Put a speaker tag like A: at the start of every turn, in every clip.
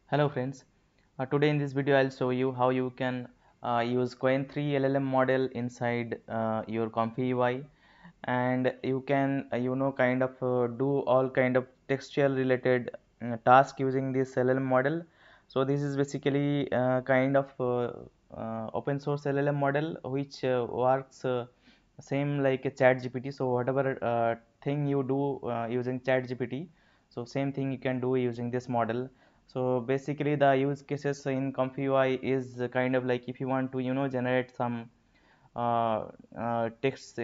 A: Hello friends, today in this video I'll show you how you can use Qwen3 LLM model inside your ComfyUI, and you can kind of do all kind of textual related task using this LLM model. So this is basically kind of open source LLM model which works same like a chat GPT. So whatever thing you do using chat GPT, so same thing you can do using this model. So basically the use cases in ComfyUI is kind of like if you want to generate some text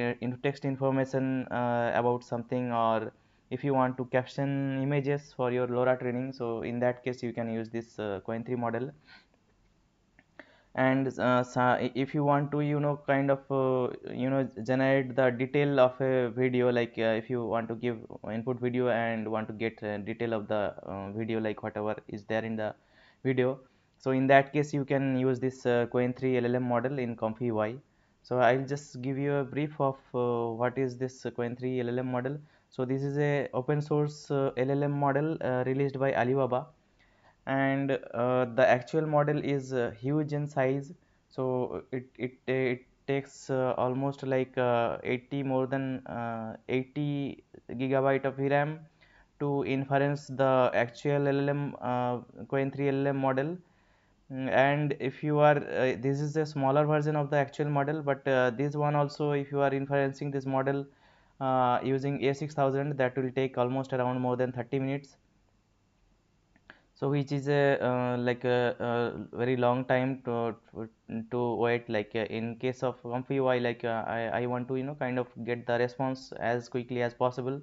A: information about something, or if you want to caption images for your LoRa training, so in that case you can use this Qwen3 model. And if you want to kind of generate the detail of a video, like if you want to give input video and want to get detail of the video, like whatever is there in the video, so in that case you can use this Qwen3 LLM model in ComfyUI. So I'll just give you a brief of what is this Qwen3 LLM model. So this is a open source LLM model released by Alibaba, and the actual model is huge in size. So it takes almost like 80 more than 80 gigabyte of VRAM to inference the actual LLM Qwen3 LLM model. And if you are this is a smaller version of the actual model, but this one also, if you are inferencing this model using A6000, that will take almost around more than 30 minutes. So which is a like a very long time to wait, like in case of ComfyUI, like I want to kind of get the response as quickly as possible.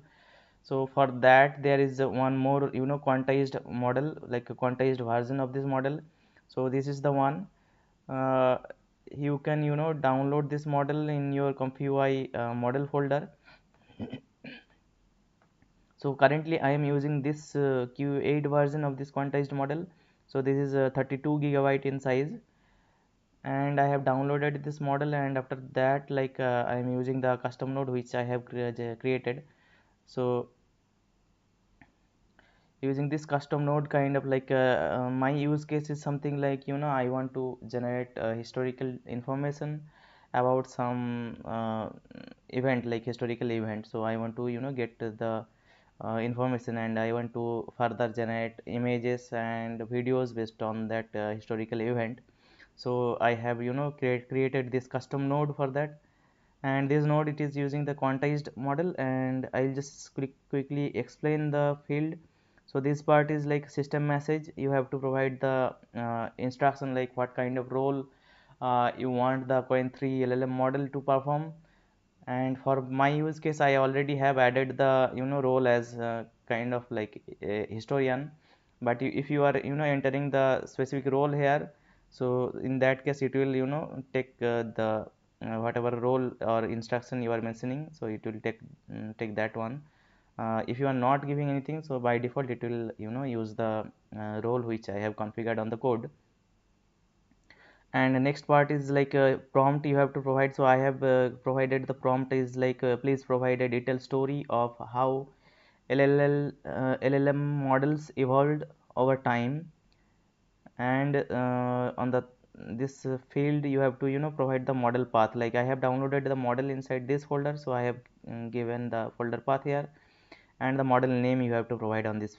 A: So for that there is one more quantized model, like a quantized version of this model. So this is the one. uh, you can download this model in your ComfyUI model folder. So currently I am using this Q8 version of this quantized model. So this is 32 gigabyte in size, and I have downloaded this model, and after that, like I am using the custom node which I have created. So using this custom node, kind of like my use case is something like I want to generate historical information about some event, like historical event. So I want to get the information, and I want to further generate images and videos based on that historical event. So I have created this custom node for that, and this node it is using the quantized model, and I'll just quickly explain the field. So this part is like system message. You have to provide the instruction, like what kind of role you want the Qwen3 LLM model to perform. And for my use case, I already have added the role as kind of like a historian. But if you are entering the specific role here, so in that case it will take the whatever role or instruction you are mentioning, so it will take that one. If you are not giving anything, so by default it will use the role which I have configured on the code. And the next part is like a prompt you have to provide. So I have provided the prompt is like please provide a detailed story of how LLM models evolved over time. And on the this field you have to provide the model path. Like I have downloaded the model inside this folder, so I have given the folder path here, and the model name you have to provide on this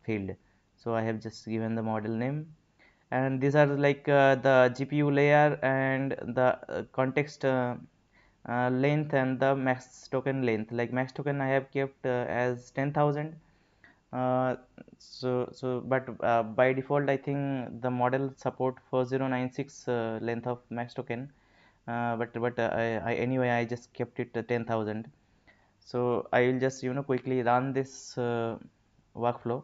A: field. So I have just given the model name, and these are like the GPU layer and the context length and the max token length. Like max token I have kept as 10,000. uh, but by default I think the model support 4096 length of max token, anyway I just kept it 10,000. So I will just quickly run this workflow.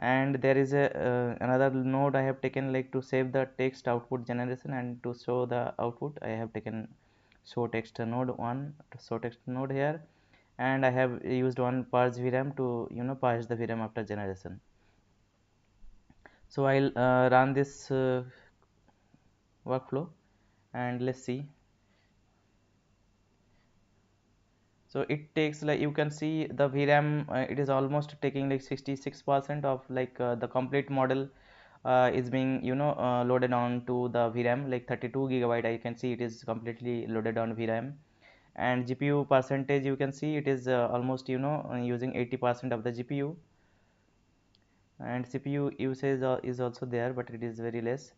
A: And there is a another node I have taken, like to save the text output generation, and to show the output I have taken show text node 1 to show text node here. And I have used one purge VRAM to purge the VRAM after generation. So I'll run this workflow, and let's see. So it takes, like you can see the VRAM, it is almost taking like 66% of like the complete model is being loaded on to the VRAM, like 32 gigabyte. I can see it is completely loaded on VRAM. And GPU percentage, you can see it is almost using 80% of the GPU. And CPU usage is also there, but it is very less.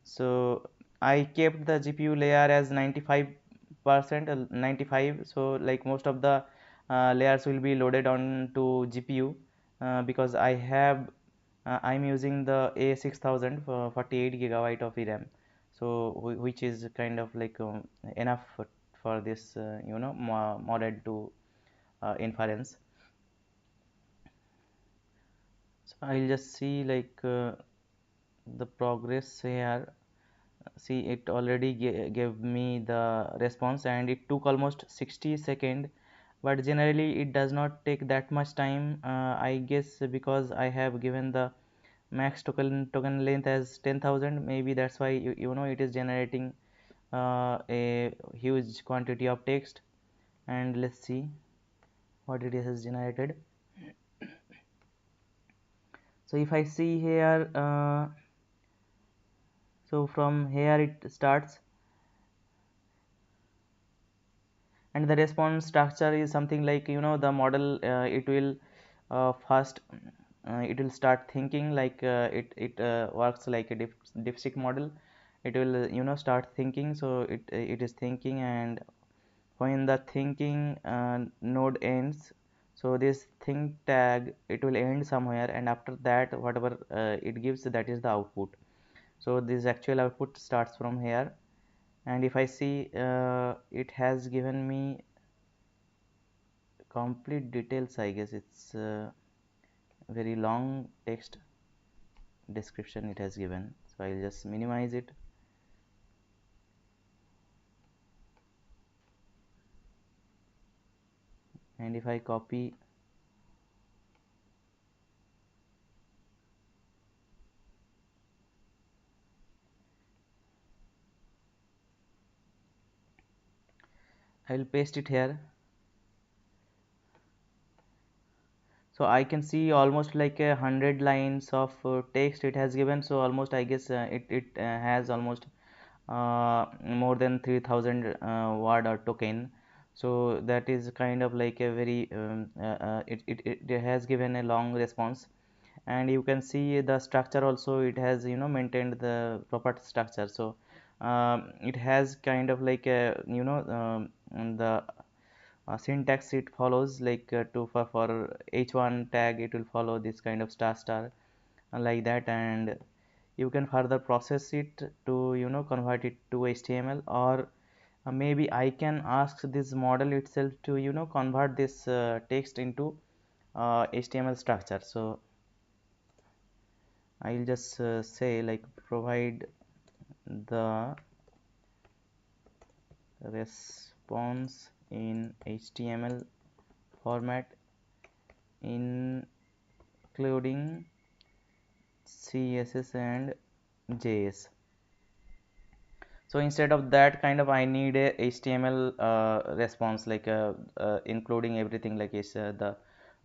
A: So I kept the GPU layer as 95%, 95. So like most of the layers will be loaded on to GPU, because I'm using the A6000 for 48 gigabyte of VRAM. So which is kind of like enough for this model to inference. So I'll just see like the progress here. See, it already gave me the response, and it took almost 60 seconds, but generally it does not take that much time. I guess because I have given the max token length as 10,000, maybe that's why it is generating a huge quantity of text. And let's see what it has generated. So if I see here, so from here it starts, and the response structure is something like the model, it will first it will start thinking, like it works like a dipstick model. It will start thinking. So it is thinking, and when the thinking node ends, so this think tag, it will end somewhere, and after that whatever it gives, that is the output. So this actual output starts from here. And if I see, it has given me complete details. I guess it's very long text description it has given, so I'll just minimize it. And if I copy, I'll paste it here. So I can see almost like 100 lines of text it has given. So almost, I guess, it has almost more than 3000 word or token. So that is kind of like a very it has given a long response. And you can see the structure also, it has maintained the proper structure. So it has kind of like a the syntax it follows, like for h1 tag, it will follow this kind of star star, like that. And you can further process it to convert it to HTML, or maybe I can ask this model itself to convert this text into HTML structure. So I'll just say like provide the response in HTML format, including CSS and JS. So instead of that, kind of I need a HTML response, like including everything, like is the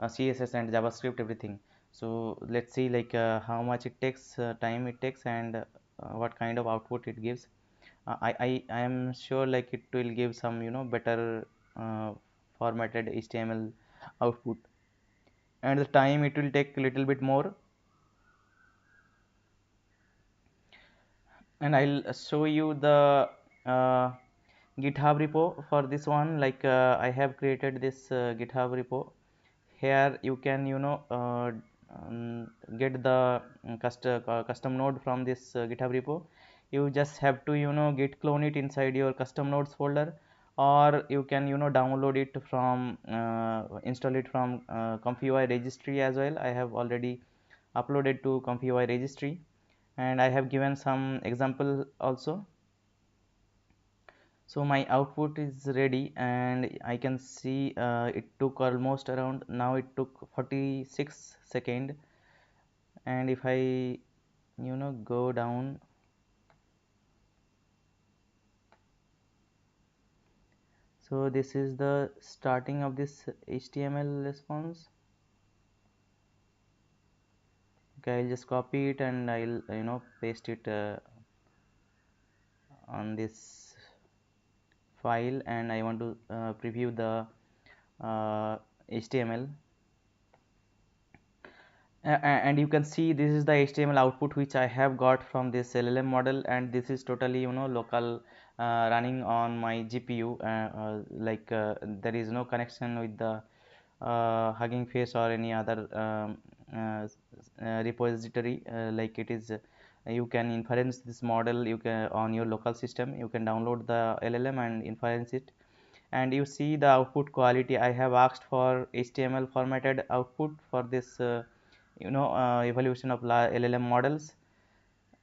A: CSS and JavaScript, everything. So let's see like how much it takes, time it takes, and what kind of output it gives. I am sure like it will give some better formatted HTML output, and the time it will take a little bit more. And I'll show you the uh, GitHub repo for this one. Like I have created this GitHub repo. Here you can get the custom node from this GitHub repo. You just have to git clone it inside your custom nodes folder, or you can download it from install it from ComfyUI registry as well. I have already uploaded to ComfyUI registry, and I have given some example also. So my output is ready, and I can see it took almost around, now it took 46 second. And if I go down, so this is the starting of this HTML response. Okay, I'll just copy it and I'll paste it on this file, and I want to preview the HTML. And you can see this is the HTML output which I have got from this LLM model, and this is totally local, running on my GPU, there is no connection with the Hugging Face or any other repository. Like it is you can inference this model, you can on your local system, you can download the LLM and inference it. And you see the output quality, I have asked for HTML formatted output for this evolution of LLM models,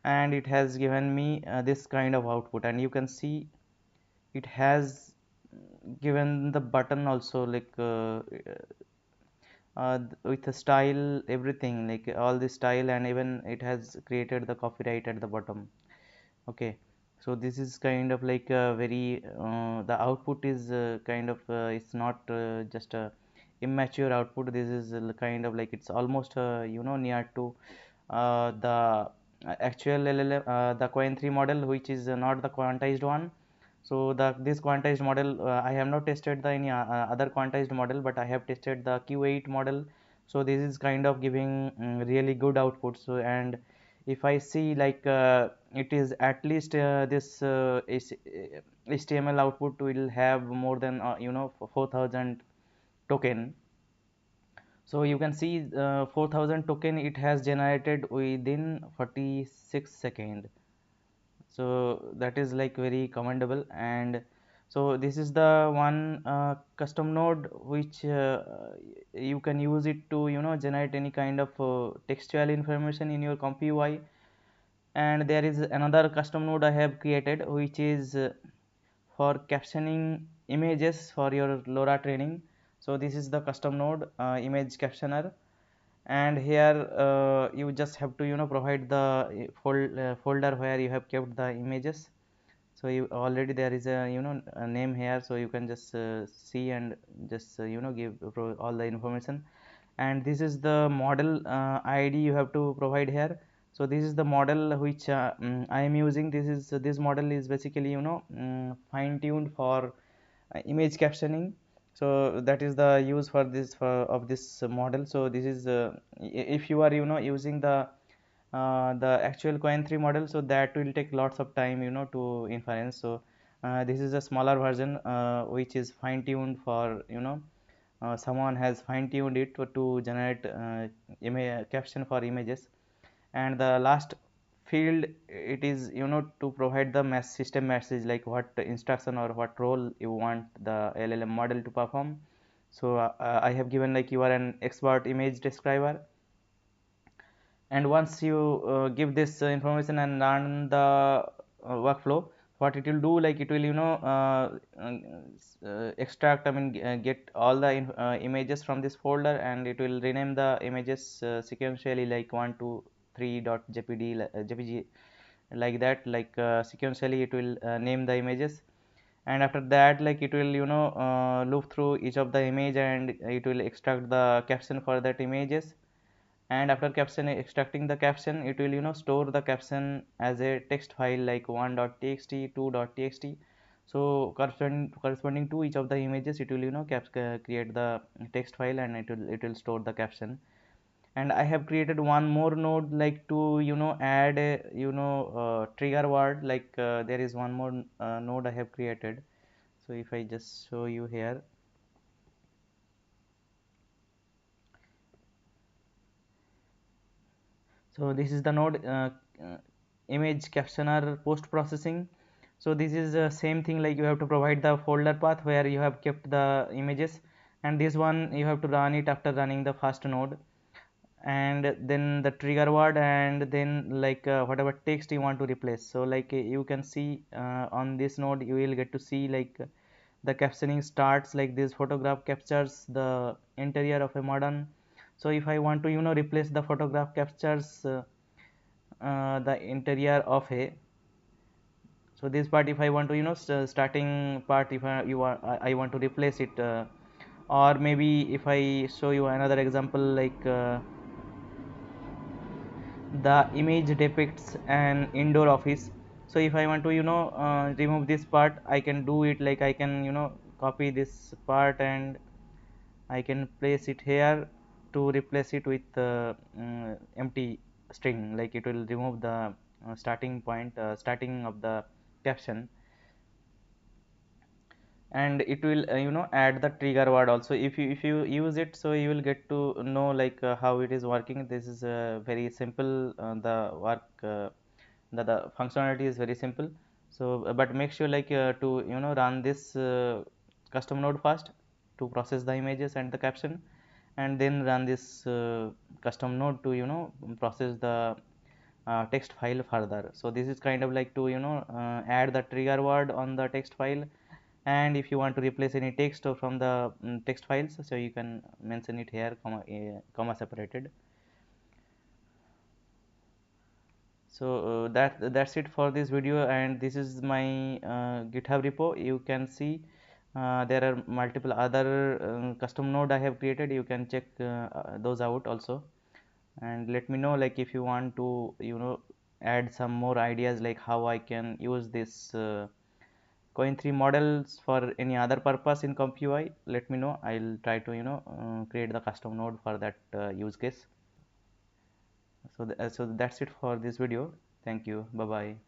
A: and it has given me this kind of output. And you can see it has given the button also, like with the style, everything, like all the style, and even it has created the copyright at the bottom. Okay, so this is kind of like a very the output is kind of it's not just a immature output. This is kind of like it's almost near to the actual LLM, the Qwen3 model, which is not the quantized one. So this quantized model, I have not tested the any other quantized model, but I have tested the Q8 model. So this is kind of giving really good output. So, and if I see like it is at least this HTML output will have more than 4,000 token. So you can see 4,000 token it has generated within 46 seconds. So that is like very commendable. And so this is the one custom node which you can use it to generate any kind of textual information in your ComfyUI. And there is another custom node I have created, which is for captioning images for your LoRa training. So this is the custom node, image captioner. And here you just have to provide the folder where you have kept the images. So you already there is a a name here, so you can just see and just give all the information. And this is the model ID you have to provide here. So this is the model which I am using. This model is basically fine tuned for image captioning. So that is the use for this of this model. So this is if you are using the actual Qwen3 model, so that will take lots of time to inference. So this is a smaller version which is fine tuned for someone has fine tuned it to generate caption for images. And the last field, it is to provide the system message, like what instruction or what role you want the LLM model to perform. So I have given like you are an expert image describer. And once you give this information and run the workflow, what it will do, like it will extract, I mean get all the images from this folder, and it will rename the images sequentially, like 1 2 3 .jpg like that, like sequentially it will name the images. And after that, like it will loop through each of the image, and it will extract the caption for that images. And after caption extracting the caption, it will store the caption as a text file, like 1.txt 2.txt. So corresponding to each of the images, it will create the text file, and it will store the caption. And I have created one more node, like to add a trigger word, like there is one more node I have created. So if I just show you here, so this is the node image captioner post processing. So this is the same thing, like you have to provide the folder path where you have kept the images, and this one you have to run it after running the first node. And then the trigger word, and then like whatever text you want to replace. So like you can see on this node you will get to see like the captioning starts like this: photograph captures the interior of a modern. So if I want to replace the photograph captures the interior of a, so this part, if I want to starting part, if I want to replace it, or maybe if I show you another example, like the image depicts an indoor office. So if I want to remove this part, I can do it like I can copy this part and I can place it here to replace it with empty string, like it will remove the starting point, starting of the caption, and it will add the trigger word also. If you use it, so you will get to know like how it is working. This is very simple. The work the functionality is very simple. So but make sure like to run this custom node first to process the images and the caption, and then run this custom node to process the text file further. So this is kind of like to add the trigger word on the text file, and if you want to replace any text from the text files, so you can mention it here, comma separated. So that's it for this video, and this is my GitHub repo. You can see there are multiple other custom node I have created. You can check those out also, and let me know like if you want to add some more ideas like how I can use this Qwen3 models for any other purpose in ComfyUI. Let me know. I'll try to create the custom node for that use case. So that's it for this video. Thank you. Bye bye.